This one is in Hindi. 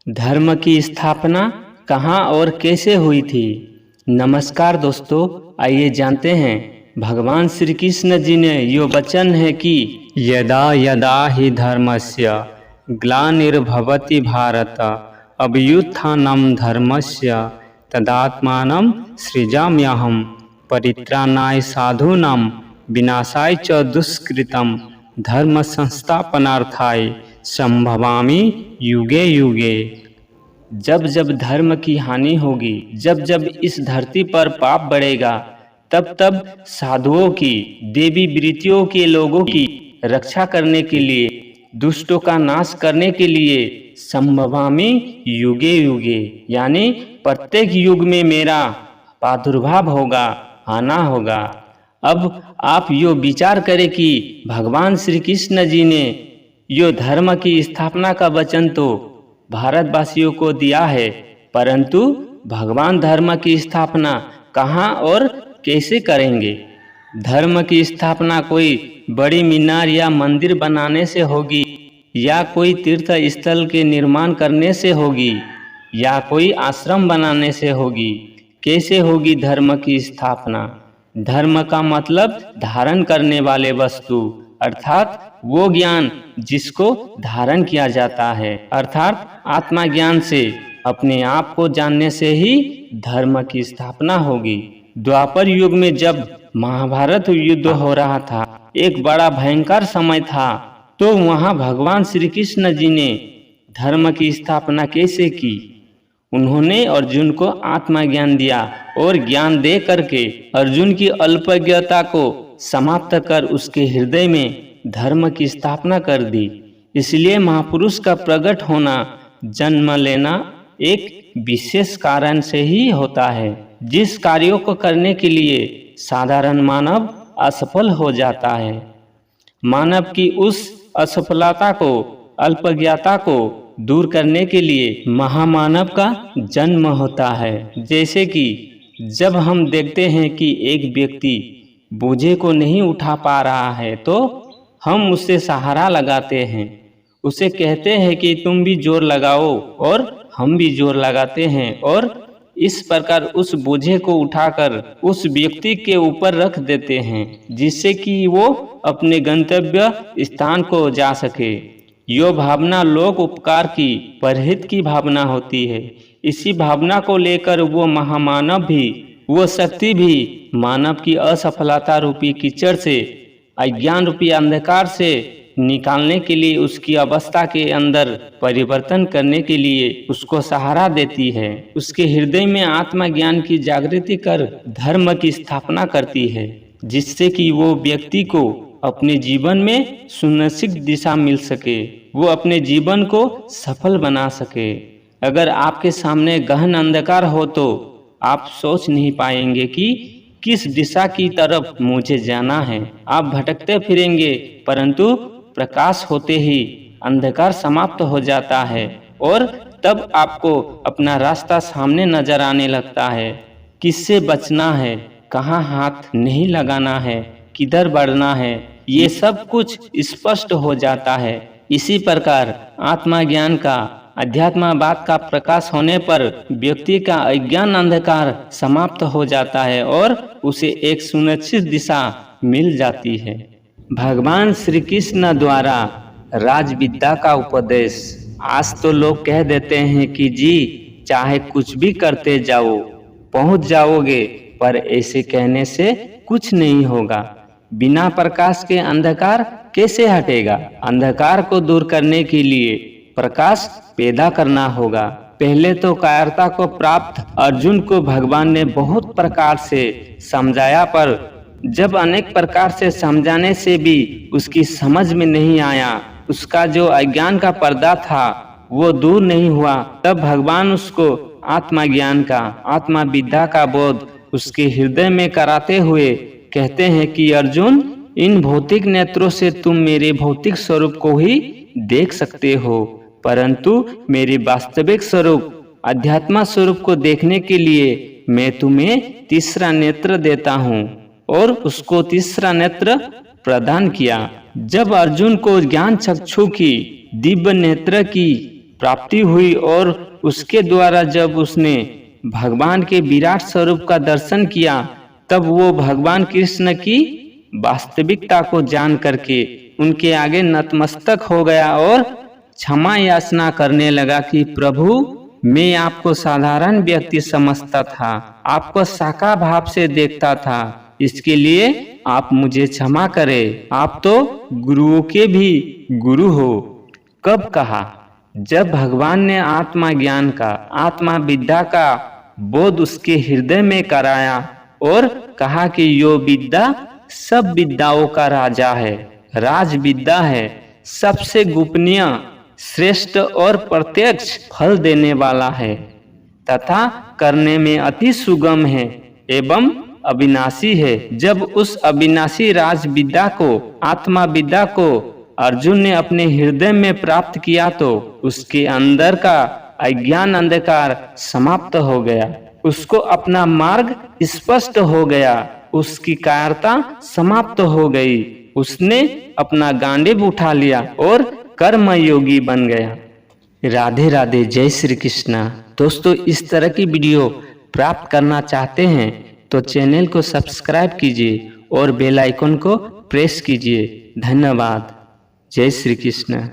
धर्म की स्थापना कहाँ और कैसे हुई थी? नमस्कार दोस्तों, आइए जानते हैं। भगवान श्री कृष्ण जी ने यो वचन है कि यदा यदा हि धर्मस्य ग्लानिर्भवति भारत अभ्युत्थानं धर्मस्य तदात्मानं सृजाम्यहम् परित्राणाय साधूनां विनाशाय च दुष्कृतं धर्म संस्थापनार्थाय संभवामि युगे युगे। जब जब धर्म की हानि होगी, जब जब इस धरती पर पाप बढ़ेगा, तब तब साधुओं की, देवी वृत्तियों के लोगों की रक्षा करने के लिए, दुष्टों का नाश करने के लिए संभवामि युगे युगे, यानी प्रत्येक युग में मेरा प्रादुर्भाव होगा, आना होगा। अब आप यो विचार करें कि भगवान श्री कृष्ण जी ने यो धर्म की स्थापना का वचन तो भारतवासियों को दिया है, परंतु भगवान धर्म की स्थापना कहाँ और कैसे करेंगे? धर्म की स्थापना कोई बड़ी मीनार या मंदिर बनाने से होगी, या कोई तीर्थ स्थल के निर्माण करने से होगी, या कोई आश्रम बनाने से होगी? कैसे होगी धर्म की स्थापना? धर्म का मतलब धारण करने वाले वस्तु, अर्थात वो ज्ञान जिसको धारण किया जाता है, अर्थात आत्मा ज्ञान से, अपने आप को जानने से ही धर्म की स्थापना होगी। द्वापर युग में जब महाभारत युद्ध हो रहा था, एक बड़ा भयंकर समय था, तो वहाँ भगवान श्री कृष्ण जी ने धर्म की स्थापना कैसे की? उन्होंने अर्जुन को आत्मा ज्ञान दिया और ज्ञान दे करके अर्जुन की अल्पज्ञता को समाप्त कर उसके हृदय में धर्म की स्थापना कर दी। इसलिए महापुरुष का प्रकट होना, जन्म लेना एक विशेष कारण से ही होता है, जिस कार्यों को करने के लिए साधारण मानव असफल हो जाता है। मानव की उस असफलता को, अल्पज्ञता को दूर करने के लिए महामानव का जन्म होता है। जैसे कि जब हम देखते हैं कि एक व्यक्ति बोझे को नहीं उठा पा रहा है, तो हम उससे सहारा लगाते हैं, उसे कहते हैं कि तुम भी जोर लगाओ, और हम भी जोर लगाते हैं, और इस प्रकार उस बोझे को उठाकर उस व्यक्ति के ऊपर रख देते हैं, जिससे कि वो अपने गंतव्य स्थान को जा सके। यो भावना लोक उपकार की, परहित की भावना होती है। इसी भावना को लेकर वो महामानव भी, वो शक्ति भी मानव की असफलता रूपी कीचड़ से, अज्ञान रूपी अंधकार से निकालने के लिए, उसकी अवस्था के अंदर परिवर्तन करने के लिए उसको सहारा देती है। उसके हृदय में आत्मा ज्ञान की जागृति कर धर्म की स्थापना करती है, जिससे कि वो व्यक्ति को अपने जीवन में सुनिश्चित दिशा मिल सके, वो अपने जीवन को सफल बना सके। अगर आपके सामने गहन अंधकार हो तो आप सोच नहीं पाएंगे कि किस दिशा की तरफ मुझे जाना है। आप भटकते फिरेंगे, परंतु प्रकाश होते ही अंधकार समाप्त हो जाता है, और तब आपको अपना रास्ता सामने नजर आने लगता है। किससे बचना है, कहाँ हाथ नहीं लगाना है, किधर बढ़ना है, ये सब कुछ स्पष्ट हो जाता है। इसी प्रकार आत्मा ज्ञान का, अध्यात्मवाद का प्रकाश होने पर व्यक्ति का अज्ञान अंधकार समाप्त हो जाता है और उसे एक सुनिश्चित दिशा मिल जाती है। भगवान श्री कृष्ण द्वारा राजविद्या का उपदेश। आज तो लोग कह देते हैं कि जी चाहे कुछ भी करते जाओ, पहुंच जाओगे, पर ऐसे कहने से कुछ नहीं होगा। बिना प्रकाश के अंधकार कैसे हटेगा? अंधकार को दूर करने के लिए प्रकाश पैदा करना होगा। पहले तो कायरता को प्राप्त अर्जुन को भगवान ने बहुत प्रकार से समझाया, पर जब अनेक प्रकार से समझाने से भी उसकी समझ में नहीं आया, उसका जो अज्ञान का पर्दा था वो दूर नहीं हुआ, तब भगवान उसको आत्मा ज्ञान का, आत्मा विद्या का बोध उसके हृदय में कराते हुए कहते हैं कि अर्जुन, इन भौतिक नेत्रों से तुम मेरे भौतिक स्वरूप को ही देख सकते हो, परंतु मेरे वास्तविक स्वरूप, अध्यात्म स्वरूप को देखने के लिए मैं तुम्हें तीसरा नेत्र देता हूँ। और उसको तीसरा नेत्र प्रदान किया। जब अर्जुन को ज्ञान चक्षु की, दिव्य नेत्र की प्राप्ति हुई और उसके द्वारा जब उसने भगवान के विराट स्वरूप का दर्शन किया, तब वो भगवान कृष्ण की वास्तविकता को जान करके उनके आगे नतमस्तक हो गया और क्षमा याचना करने लगा कि प्रभु, मैं आपको साधारण व्यक्ति समझता था, आपको साका भाव से देखता था, इसके लिए आप मुझे क्षमा करें। आप तो गुरुओं के भी गुरु हो। कब कहा? जब भगवान ने आत्मा ज्ञान का, आत्मा विद्या का बोध उसके हृदय में कराया और कहा कि यो विद्या सब विद्याओं का राजा है, राज विद्या है, सबसे गोपनीय, श्रेष्ठ और प्रत्यक्ष फल देने वाला है तथा करने में अति सुगम है एवं अविनाशी है। जब उस अविनाशी राज विद्या को, आत्मा विद्या को अर्जुन ने अपने हृदय में प्राप्त किया तो उसके अंदर का अज्ञान अंधकार समाप्त हो गया, उसको अपना मार्ग स्पष्ट हो गया, उसकी कायरता समाप्त हो गई, उसने अपना गांडीव उठा लिया और कर्म योगी बन गया। राधे राधे, जय श्री कृष्णा। दोस्तों, इस तरह की वीडियो प्राप्त करना चाहते हैं तो चैनल को सब्सक्राइब कीजिए और बेल आइकन को प्रेस कीजिए। धन्यवाद। जय श्री कृष्ण।